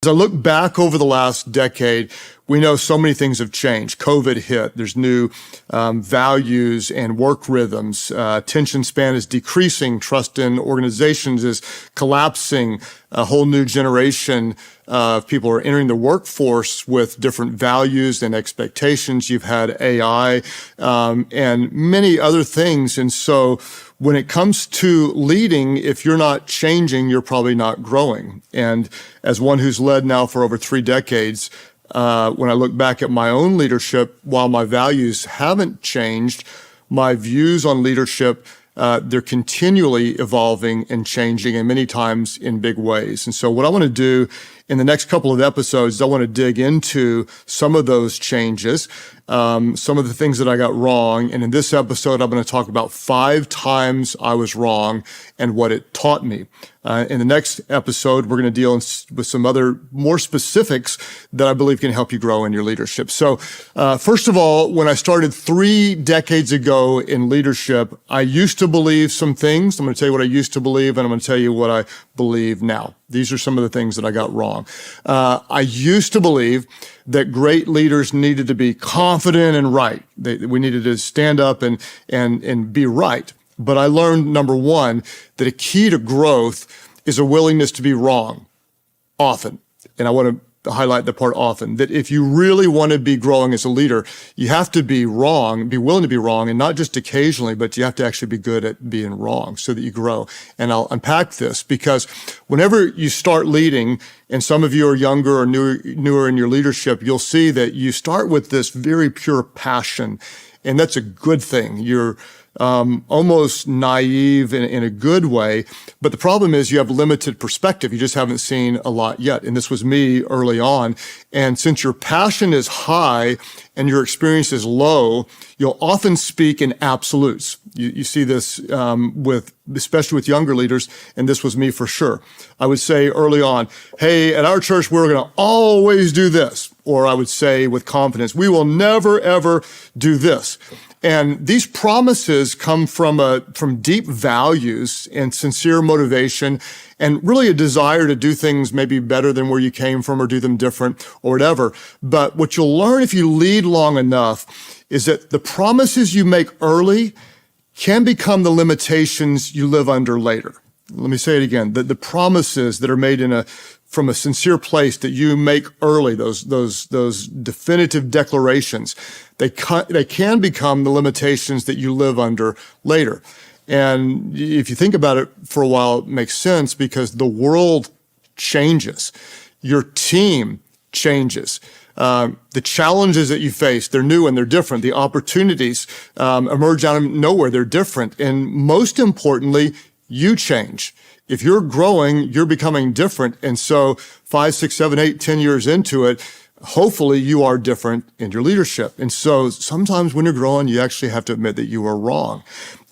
As I look back over the last decade, we know so many things have changed. COVID hit. There's new values and work rhythms. Attention span is decreasing. Trust in organizations is collapsing. A whole new generation of people are entering the workforce with different values and expectations. You've had AI and many other things. And so when it comes to leading, if you're not changing, you're probably not growing. And as one who's led now for over 3 decades, when I look back at my own leadership, while my values haven't changed, my views on leadership, they're continually evolving and changing, and many times in big ways. And so what I want to do in the next couple of episodes is I want to dig into some of those changes, some of the things that I got wrong. And in this episode, I'm going to talk about 5 times I was wrong and what it taught me. In the next episode, we're going to deal with some other more specifics that I believe can help you grow in your leadership. So first of all, when I started 3 decades ago in leadership, I used to believe some things. I'm going to tell you what I used to believe, and I'm going to tell you what I believe now. These are some of the things that I got wrong. I used to believe that great leaders needed to be confident and right. We needed to stand up and be right. But I learned, number one, that a key to growth is a willingness to be wrong often. And I want to highlight the part often, that if you really want to be growing as a leader, you have to be wrong, be willing to be wrong, and not just occasionally, but you have to actually be good at being wrong so that you grow. And I'll unpack this because whenever you start leading, and some of you are younger or newer in your leadership, you'll see that you start with this very pure passion, and that's a good thing. You're almost naive in a good way. But the problem is you have limited perspective. You just haven't seen a lot yet. And this was me early on. And since your passion is high and your experience is low, you'll often speak in absolutes. You see this especially with younger leaders, and this was me for sure. I would say early on, hey, at our church, we're going to always do this. Or I would say with confidence, we will never, ever do this. And these promises come from deep values and sincere motivation and really a desire to do things maybe better than where you came from or do them different or whatever. But what you'll learn if you lead long enough is that the promises you make early can become the limitations you live under later. Let me say it again. The promises that are made from a sincere place that you make early, those definitive declarations, they can become the limitations that you live under later. And if you think about it for a while, it makes sense because the world changes. Your team changes. The challenges that you face, they're new and they're different. The opportunities emerge out of nowhere. They're different. And most importantly, you change. If you're growing, you're becoming different. And so 5, 6, 7, 8, 10 years into it, hopefully you are different in your leadership. And so sometimes when you're growing, you actually have to admit that you were wrong.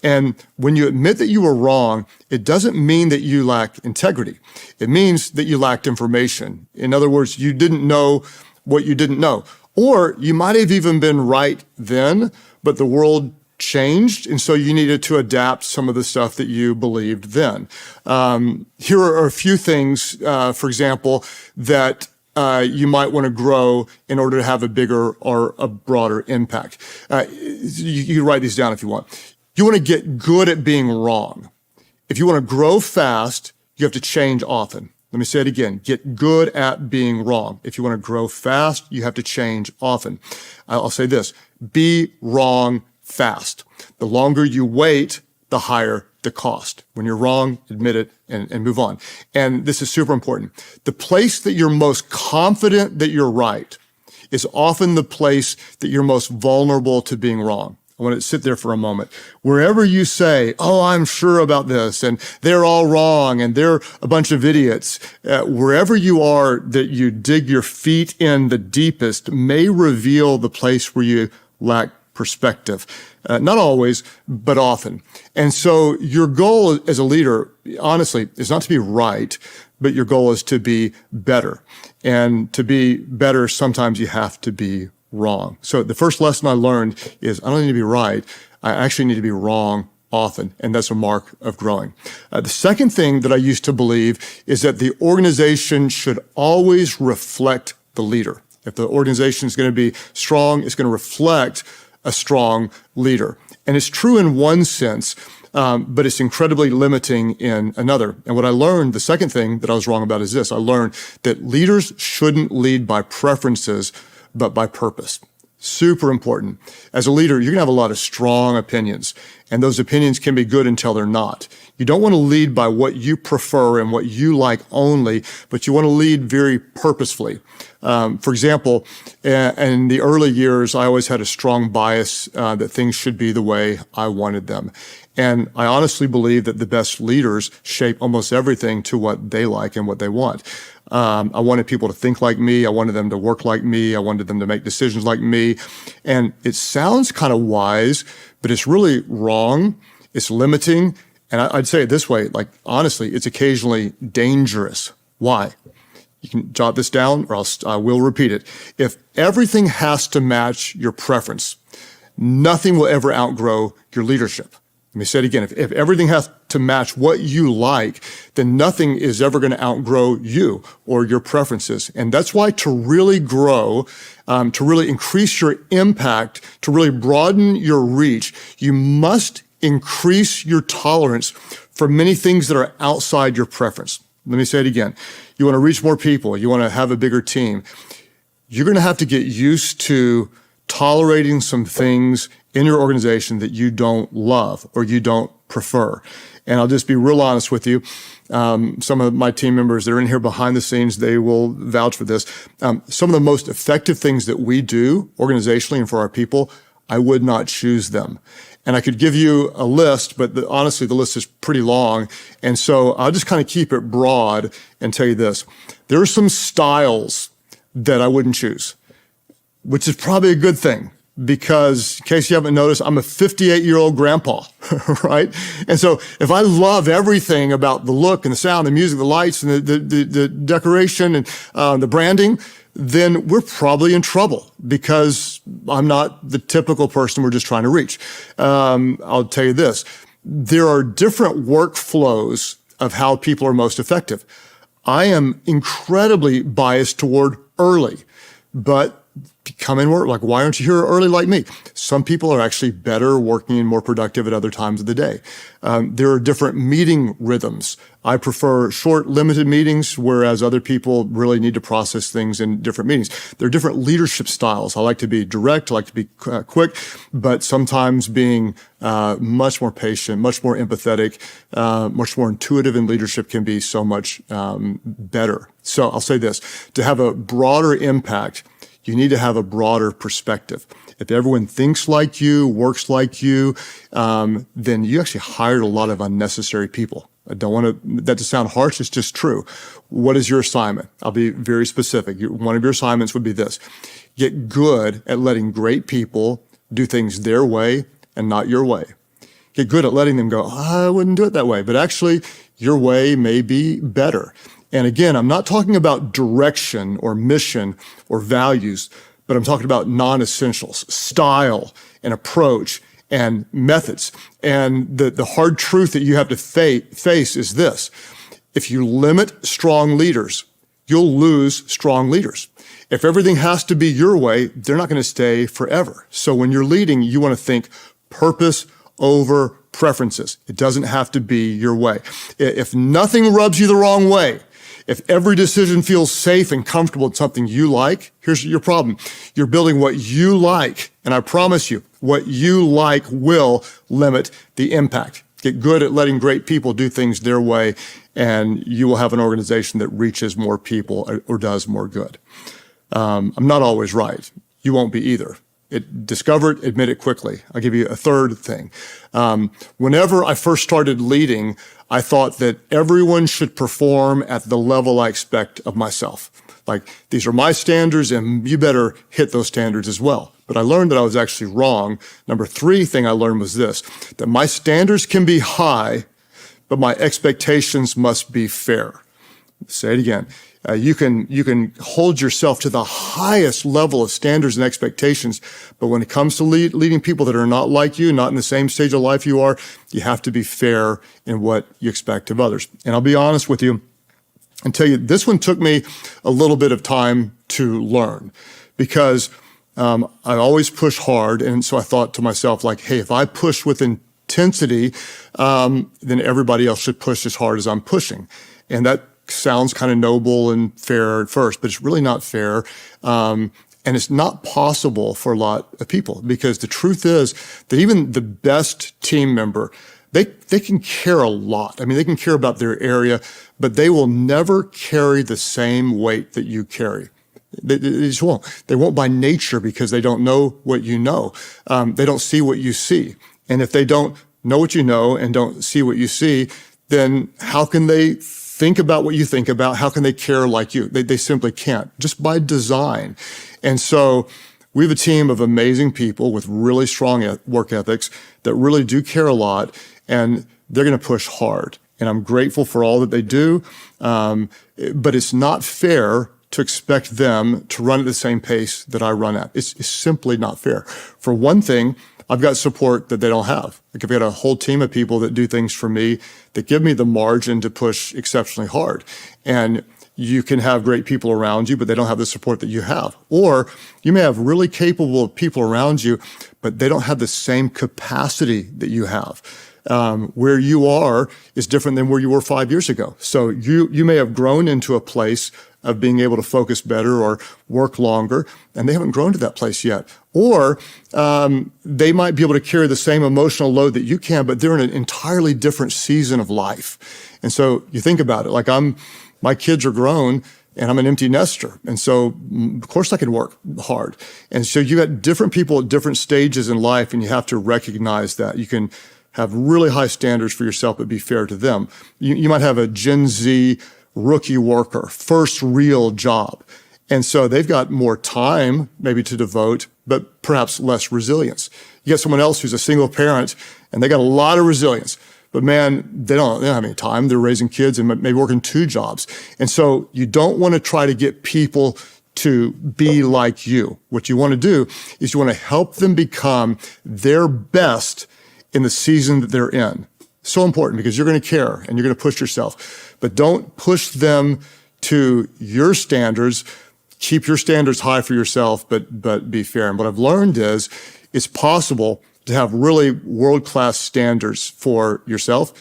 And when you admit that you were wrong, it doesn't mean that you lack integrity. It means that you lacked information. In other words, you didn't know what you didn't know. Or you might have even been right then, but the world changed, and so you needed to adapt some of the stuff that you believed then. Here are a few things, for example, that you might want to grow in order to have a bigger or a broader impact. You can write these down if you want. You want to get good at being wrong. If you want to grow fast, you have to change often. Let me say it again. Get good at being wrong. If you want to grow fast, you have to change often. I'll say this. Be wrong fast. The longer you wait, the higher the cost. When you're wrong, admit it and move on. And this is super important. The place that you're most confident that you're right is often the place that you're most vulnerable to being wrong. I want to sit there for a moment. Wherever you say, oh, I'm sure about this, and they're all wrong, and they're a bunch of idiots, wherever you are that you dig your feet in the deepest may reveal the place where you lack perspective. Not always, but often. And so your goal as a leader, honestly, is not to be right, but your goal is to be better. And to be better, sometimes you have to be wrong. So the first lesson I learned is I don't need to be right. I actually need to be wrong often, and that's a mark of growing. The second thing that I used to believe is that the organization should always reflect the leader. If the organization is going to be strong, it's going to reflect a strong leader. And it's true in one sense, but it's incredibly limiting in another. And what I learned, the second thing that I was wrong about is this. I learned that leaders shouldn't lead by preferences, but by purpose. Super important. As a leader, you're going to have a lot of strong opinions, and those opinions can be good until they're not. You don't want to lead by what you prefer and what you like only, but you want to lead very purposefully. For example, in the early years, I always had a strong bias that things should be the way I wanted them. And I honestly believe that the best leaders shape almost everything to what they like and what they want. I wanted people to think like me. I wanted them to work like me. I wanted them to make decisions like me. And it sounds kind of wise, but it's really wrong. It's limiting. And I'd say it this way, like, honestly, it's occasionally dangerous. Why? You can jot this down, or I will repeat it. If everything has to match your preference, nothing will ever outgrow your leadership. Let me say it again. If everything has to match what you like, then nothing is ever going to outgrow you or your preferences. And that's why to really grow, to really increase your impact, to really broaden your reach, you must increase your tolerance for many things that are outside your preference. Let me say it again. You want to reach more people. You want to have a bigger team. You're going to have to get used to tolerating some things in your organization that you don't love or you don't prefer. And I'll just be real honest with you. Some of my team members that are in here behind the scenes, they will vouch for this. Some of the most effective things that we do organizationally and for our people, I would not choose them. And I could give you a list, but honestly, the list is pretty long. And so I'll just kind of keep it broad and tell you this. There are some styles that I wouldn't choose, which is probably a good thing. Because, in case you haven't noticed, I'm a 58-year-old grandpa, right? And so if I love everything about the look and the sound, the music, the lights, and the decoration and the branding, then we're probably in trouble because I'm not the typical person we're just trying to reach. I'll tell you this. There are different workflows of how people are most effective. I am incredibly biased toward early, but come in work, like, why aren't you here early like me? Some people are actually better working and more productive at other times of the day. There are different meeting rhythms. I prefer short, limited meetings, whereas other people really need to process things in different meetings. There are different leadership styles. I like to be direct, I like to be quick, but sometimes being much more patient, much more empathetic, much more intuitive in leadership can be so much better. So I'll say this, to have a broader impact, you need to have a broader perspective. If everyone thinks like you, works like you, then you actually hired a lot of unnecessary people. I don't want that to sound harsh, it's just true. What is your assignment? I'll be very specific. One of your assignments would be this. Get good at letting great people do things their way and not your way. Get good at letting them go, I wouldn't do it that way, but actually your way may be better. And again, I'm not talking about direction or mission or values, but I'm talking about non-essentials, style and approach and methods. And the hard truth that you have to face is this. If you limit strong leaders, you'll lose strong leaders. If everything has to be your way, they're not going to stay forever. So when you're leading, you want to think purpose over preferences. It doesn't have to be your way. If nothing rubs you the wrong way, if every decision feels safe and comfortable, it's something you like, here's your problem. You're building what you like, and I promise you, what you like will limit the impact. Get good at letting great people do things their way, and you will have an organization that reaches more people or does more good. I'm not always right. You won't be either. Discover it, admit it quickly. I'll give you a third thing. Whenever I first started leading, I thought that everyone should perform at the level I expect of myself. Like, these are my standards and you better hit those standards as well. But I learned that I was actually wrong. Number 3 thing I learned was this, that my standards can be high, but my expectations must be fair. Say it again. You can hold yourself to the highest level of standards and expectations, but when it comes to leading people that are not like you, not in the same stage of life you are, you have to be fair in what you expect of others. And I'll be honest with you and tell you, this one took me a little bit of time to learn, because I always push hard, and so I thought to myself, like, hey, if I push with intensity, then everybody else should push as hard as I'm pushing. And that sounds kind of noble and fair at first, but it's really not fair. And it's not possible for a lot of people, because the truth is that even the best team member, they can care a lot. I mean, they can care about their area, but they will never carry the same weight that you carry. They just won't. They won't by nature, because they don't know what you know. They don't see what you see. And if they don't know what you know and don't see what you see, then how can they think about what you think about? How can they care like you? They simply can't, just by design. And so we have a team of amazing people with really strong work ethics that really do care a lot, and they're going to push hard. And I'm grateful for all that they do. But it's not fair to expect them to run at the same pace that I run at. It's simply not fair. For one thing, I've got support that they don't have. Like, I've got a whole team of people that do things for me, that give me the margin to push exceptionally hard. And you can have great people around you, but they don't have the support that you have. Or you may have really capable people around you, but they don't have the same capacity that you have. Where you are is different than where you were 5 years ago. So you may have grown into a place of being able to focus better or work longer, and they haven't grown to that place yet. Or they might be able to carry the same emotional load that you can, but they're in an entirely different season of life. And so you think about it, like, my kids are grown, and I'm an empty nester. And so, of course, I can work hard. And so you got different people at different stages in life, and you have to recognize that. You can have really high standards for yourself, but be fair to them. You might have a Gen Z rookie worker, first real job. And so they've got more time maybe to devote, but perhaps less resilience. You get someone else who's a single parent, and they got a lot of resilience, but man, they don't have any time. They're raising kids and maybe working 2 jobs. And so you don't want to try to get people to be like you. What you want to do is you want to help them become their best in the season that they're in. So important, because you're going to care and you're going to push yourself, but don't push them to your standards. Keep your standards high for yourself, but be fair. And what I've learned is it's possible to have really world-class standards for yourself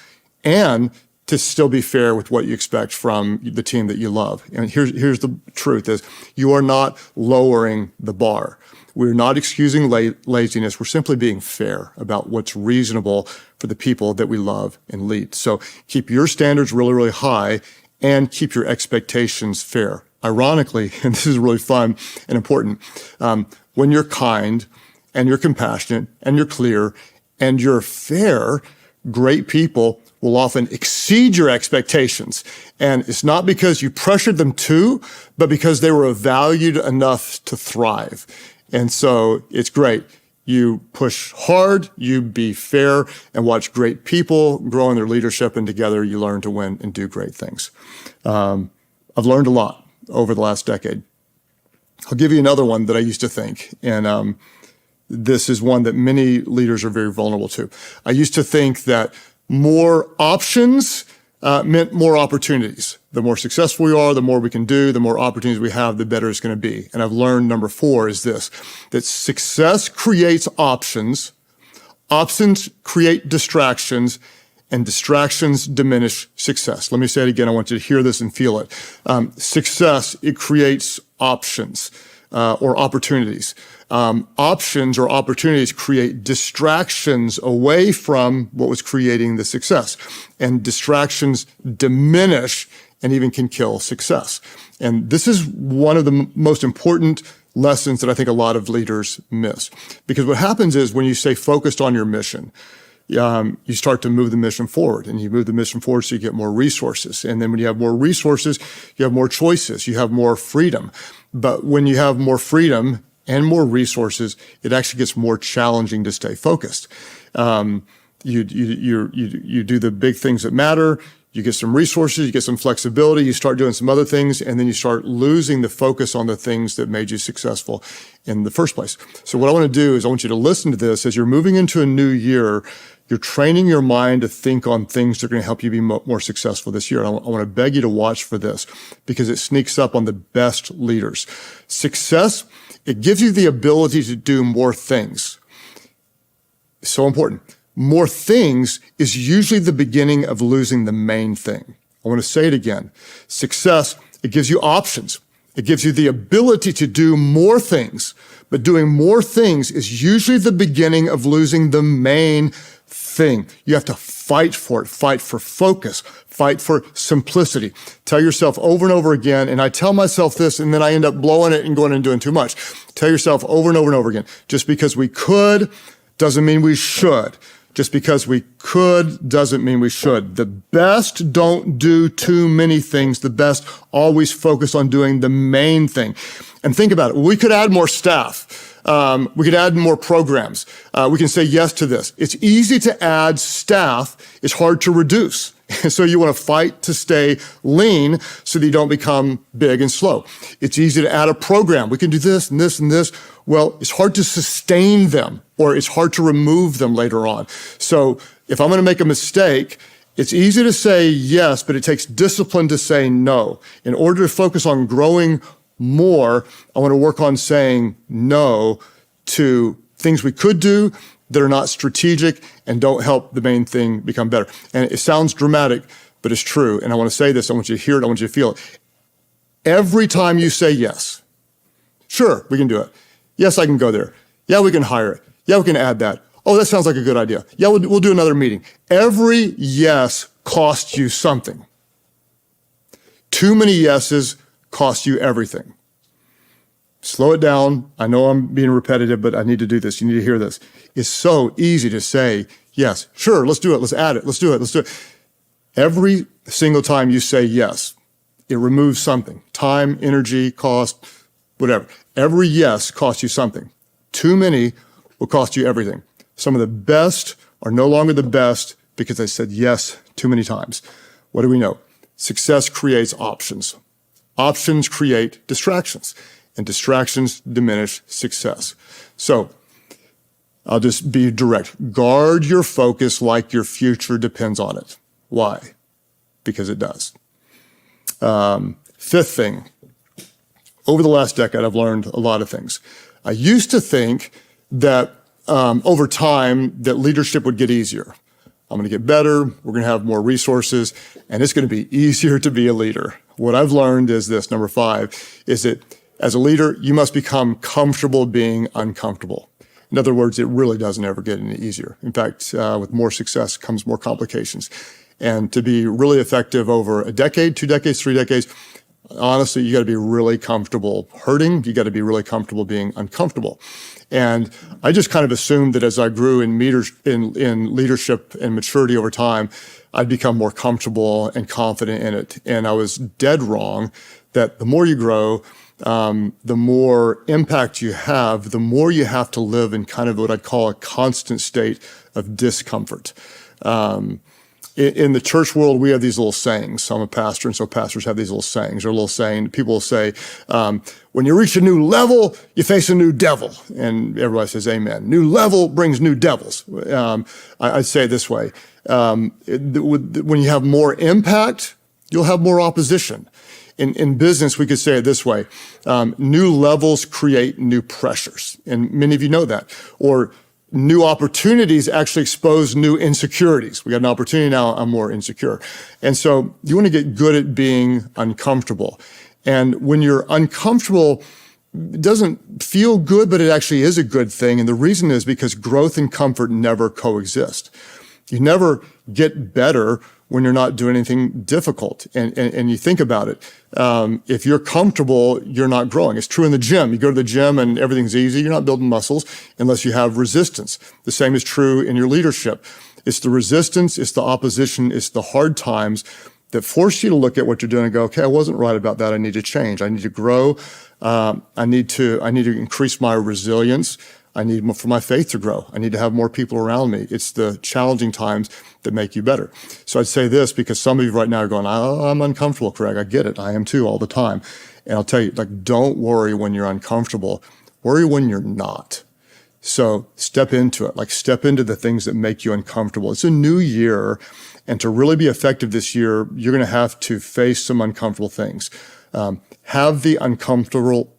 and to still be fair with what you expect from the team that you love. And here's the truth is you are not lowering the bar. We're not excusing laziness. We're simply being fair about what's reasonable for the people that we love and lead. So keep your standards really, really high and keep your expectations fair. Ironically, and this is really fun and important, when you're kind and you're compassionate and you're clear and you're fair, great people will often exceed your expectations. And it's not because you pressured them to, but because they were valued enough to thrive. And so it's great. You push hard, you be fair, and watch great people grow in their leadership, and together you learn to win and do great things. I've learned a lot over the last decade. I'll give you another one that I used to think, and this is one that many leaders are very vulnerable to. I used to think that more options meant more opportunities. The more successful we are, the more we can do, the more opportunities we have, the better it's going to be. And I've learned number 4 is this, that success creates options, options create distractions, and distractions diminish success. Let me say it again. I want you to hear this and feel it. Success, it creates options or opportunities. Options or opportunities create distractions away from what was creating the success. And distractions diminish and even can kill success. And this is one of the most important lessons that I think a lot of leaders miss. Because what happens is when you stay focused on your mission, you start to move the mission forward, and you move the mission forward so you get more resources. And then when you have more resources, you have more choices, you have more freedom. But when you have more freedom and more resources, it actually gets more challenging to stay focused. You do the big things that matter. You get some resources, you get some flexibility, you start doing some other things, and then you start losing the focus on the things that made you successful in the first place. So what I want to do is I want you to listen to this as you're moving into a new year. You're training your mind to think on things that are going to help you be more successful this year. I want to beg you to watch for this because it sneaks up on the best leaders. Success, it gives you the ability to do more things. It's so important. More things is usually the beginning of losing the main thing. I want to say it again. Success, it gives you options. It gives you the ability to do more things, but doing more things is usually the beginning of losing the main thing. You have to fight for it, fight for focus, fight for simplicity. Tell yourself over and over again, and I tell myself this, and then I end up blowing it and going and doing too much. Tell yourself over and over and over again, just because we could doesn't mean we should. Just because we could doesn't mean we should. The best don't do too many things. The best always focus on doing the main thing. And think about it. We could add more staff. We could add more programs. We can say yes to this. It's easy to add staff. It's hard to reduce. And so you want to fight to stay lean so that you don't become big and slow. It's easy to add a program. We can do this and this and this. Well, it's hard to sustain them, or it's hard to remove them later on. So if I'm going to make a mistake, it's easy to say yes, but it takes discipline to say no. In order to focus on growing more, I want to work on saying no to things we could do that are not strategic and don't help the main thing become better. And it sounds dramatic, but it's true. And I want to say this. I want you to hear it. I want you to feel it. Every time you say yes, sure, we can do it. Yes, I can go there. Yeah, we can hire it. Yeah, we can add that. Oh, that sounds like a good idea. Yeah, we'll do another meeting. Every yes costs you something. Too many yeses cost you everything. Slow it down. I know I'm being repetitive, but I need to do this. You need to hear this. It's so easy to say, yes, sure, let's do it. Let's add it. Let's do it. Let's do it. Every single time you say yes, it removes something. Time, energy, cost, whatever. Every yes costs you something. Too many will cost you everything. Some of the best are no longer the best because they said yes too many times. What do we know? Success creates options. Options create distractions, and distractions diminish success. So I'll just be direct. Guard your focus like your future depends on it. Why? Because it does. Fifth thing, over the last decade, I've learned a lot of things. I used to think that over time that leadership would get easier. I'm going to get better, we're going to have more resources, and it's going to be easier to be a leader. What I've learned is this, number 5, is that as a leader, you must become comfortable being uncomfortable. In other words, it really doesn't ever get any easier. In fact, with more success comes more complications. And to be really effective over a decade, 2 decades, 3 decades, honestly, you got to be really comfortable hurting. You got to be really comfortable being uncomfortable. And I just kind of assumed that as I grew in leadership and maturity over time, I'd become more comfortable and confident in it. And I was dead wrong that the more you grow, the more impact you have, the more you have to live in kind of what I'd call a constant state of discomfort. In the church world, we have these little sayings. I'm a pastor, and so pastors have these little sayings. Or a little saying, people will say, when you reach a new level, you face a new devil. And everybody says, amen. New level brings new devils. I'd say it this way. When you have more impact, you'll have more opposition. In business, we could say it this way. New levels create new pressures. And many of you know that. Or new opportunities actually expose new insecurities. We got an opportunity now, I'm more insecure. And so you want to get good at being uncomfortable. And when you're uncomfortable, it doesn't feel good, but it actually is a good thing. And the reason is because growth and comfort never coexist. You never get better when you're not doing anything difficult. And you think about it. If you're comfortable, you're not growing. It's true in the gym. You go to the gym and everything's easy. You're not building muscles unless you have resistance. The same is true in your leadership. It's the resistance, it's the opposition, it's the hard times that force you to look at what you're doing and go, okay, I wasn't right about that. I need to change. I need to grow. I need to increase my resilience. I need for my faith to grow. I need to have more people around me. It's the challenging times that make you better. So I'd say this because some of you right now are going, oh, I'm uncomfortable, Craig. I get it. I am too all the time. And I'll tell you, don't worry when you're uncomfortable. Worry when you're not. So step into it. Step into the things that make you uncomfortable. It's a new year. And to really be effective this year, you're going to have to face some uncomfortable things. Have the uncomfortable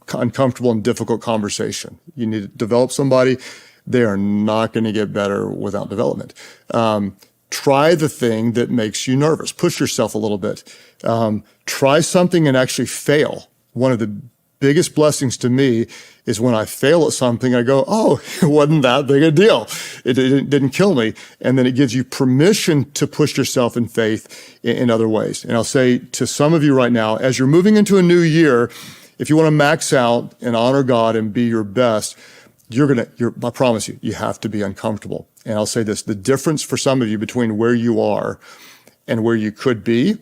and difficult conversation. You need to develop somebody. They are not going to get better without development. Try the thing that makes you nervous. Push yourself a little bit. Try something and actually fail. One of the biggest blessings to me is when I fail at something, I go, oh, it wasn't that big a deal. It didn't kill me. And then it gives you permission to push yourself in faith in other ways. And I'll say to some of you right now, as you're moving into a new year, if you want to max out and honor God and be your best, I promise you, you have to be uncomfortable. And I'll say this, the difference for some of you between where you are and where you could be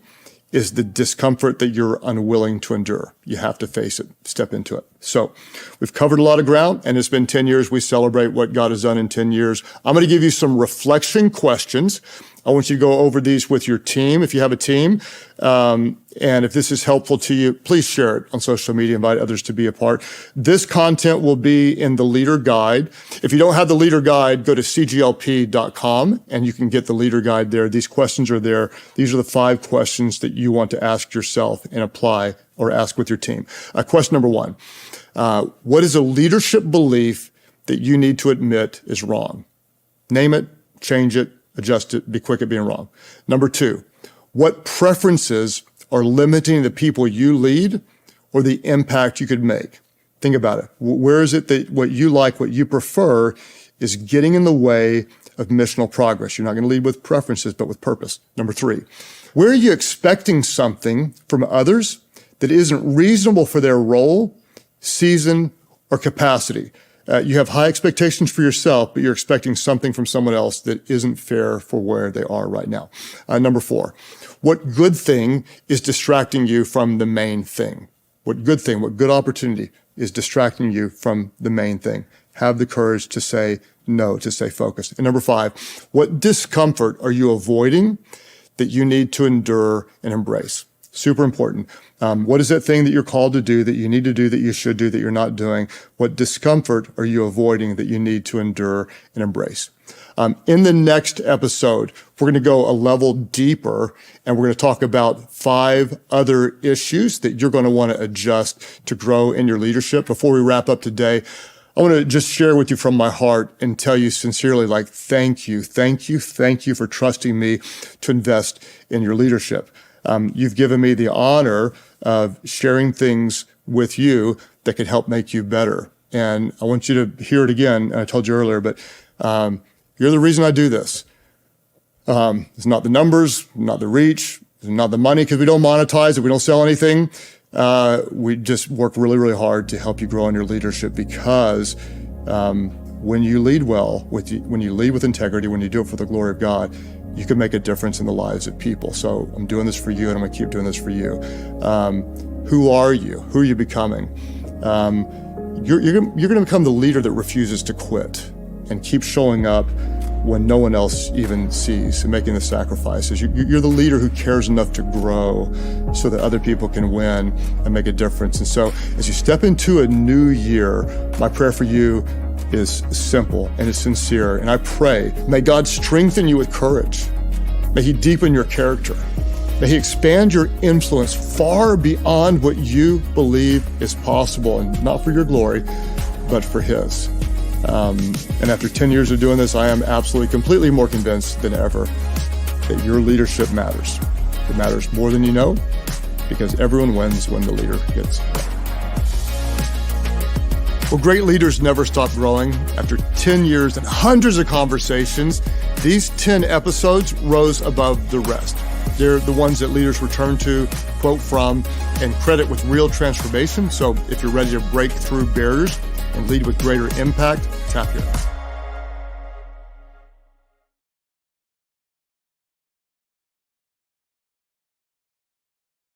is the discomfort that you're unwilling to endure. You have to face it, step into it. So we've covered a lot of ground, and it's been 10 years. We celebrate what God has done in 10 years. I'm going to give you some reflection questions. I want you to go over these with your team, if you have a team. And if this is helpful to you, please share it on social media, invite others to be a part. This content will be in the Leader Guide. If you don't have the Leader Guide, go to cglp.com and you can get the Leader Guide there. These questions are there. These are the 5 questions that you want to ask yourself and apply or ask with your team. Question number 1. What is a leadership belief that you need to admit is wrong? Name it, change it, adjust it, be quick at being wrong. Number 2, what preferences are limiting the people you lead or the impact you could make? Think about it. Where is it that what you like, what you prefer is getting in the way of missional progress? You're not going to lead with preferences, but with purpose. Number 3, where are you expecting something from others that isn't reasonable for their role, season, or capacity? You have high expectations for yourself, but you're expecting something from someone else that isn't fair for where they are right now. Number 4, what good thing is distracting you from the main thing? What good thing, what good opportunity is distracting you from the main thing? Have the courage to say no, to stay focused. And number 5, what discomfort are you avoiding that you need to endure and embrace? Super important. What is that thing that you're called to do, that you need to do, that you should do, that you're not doing? What discomfort are you avoiding that you need to endure and embrace? In the next episode, we're going to go a level deeper, and we're going to talk about 5 other issues that you're going to want to adjust to grow in your leadership. Before we wrap up today, I want to just share with you from my heart and tell you sincerely, thank you for trusting me to invest in your leadership. You've given me the honor of sharing things with you that could help make you better. And I want you to hear it again. I told you earlier, but you're the reason I do this. It's not the numbers, not the reach, not the money, because we don't monetize it. We don't sell anything. We just work really, really hard to help you grow in your leadership, because when you lead well, when you lead with integrity, when you do it for the glory of God, you can make a difference in the lives of people. So I'm doing this for you, and I'm going to keep doing this for you. Who are you? Who are you becoming? You're going to become the leader that refuses to quit and keep showing up when no one else even sees, and making the sacrifices. You're the leader who cares enough to grow so that other people can win and make a difference. And so as you step into a new year, my prayer for you is simple and it's sincere. And I pray, may God strengthen you with courage. May He deepen your character. May He expand your influence far beyond what you believe is possible, and not for your glory, but for His. And after 10 years of doing this, I am absolutely, completely more convinced than ever that your leadership matters. It matters more than you know, because everyone wins when the leader gets better. Well, great leaders never stop growing. After 10 years and hundreds of conversations, these 10 episodes rose above the rest. They're the ones that leaders return to, quote from, and credit with real transformation. So if you're ready to break through barriers and lead with greater impact, tap here.